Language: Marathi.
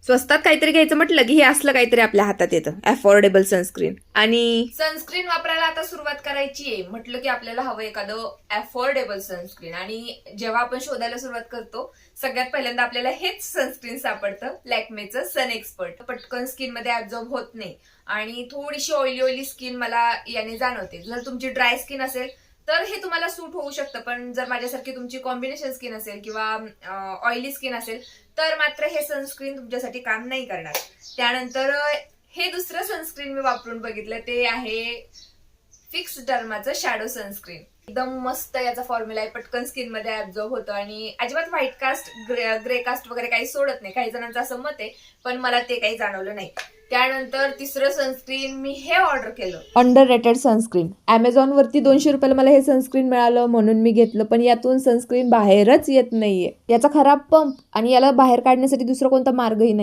स्वस्तात काहीतरी घ्यायचं म्हटलं की हे असलं काहीतरी आपल्या हातात येतं, अफोर्डेबल सनस्क्रीन. आणि सनस्क्रीन वापरायला आता सुरुवात करायची आहे म्हटलं की आपल्याला हवं एखादं अफोर्डेबल सनस्क्रीन. आणि जेव्हा आपण शोधायला सुरुवात करतो सगळ्यात पहिल्यांदा आपल्याला हेच सनस्क्रीन सापडतं, लॅक्मेचं सन एक्सपर्ट. पटकन स्किन मध्ये ऍब्झॉर्ब होत नाही आणि थोडीशी ऑइली स्किन मला याने जाणवते. जर तुमची ड्राय स्किन असेल तर हे तुम्हाला सूट होऊ शकतं, पण जर माझ्यासारखी तुमची कॉम्बिनेशन स्किन असेल किंवा ऑइली स्किन असेल तर मात्र हे सनस्क्रीन तुमच्यासाठी काम नाही करणार. त्यानंतर हे दुसरं सनस्क्रीन मी वापरून बघितलं, ते आहे फिक्स डर्माचं शॅडो सनस्क्रीन. एकदम मस्त याचा फॉर्म्युला आहे, पटकन स्किन मध्ये ऍब्झॉर्ब होतं आणि अजिबात व्हाईट कास्ट ग्रे कास्ट वगैरे काही सोडत नाही. काही जणांचं असं मत आहे पण मला ते काही जाणवलं नाही. त्यानंतर तिसरं सनस्क्रीन मी हे ऑर्डर केलं, अंडर रेटेड सनस्क्रीन. अमेझॉन वरती 200 रुपयाला मला हे सनस्क्रीन मिळालं म्हणून मी घेतलं, पण यातून सनस्क्रीन बाहेरच येत नाहीये. याचा खराब पंप आणि याला बाहेर काढण्यासाठी दुसरा कोणता मार्गही नाही.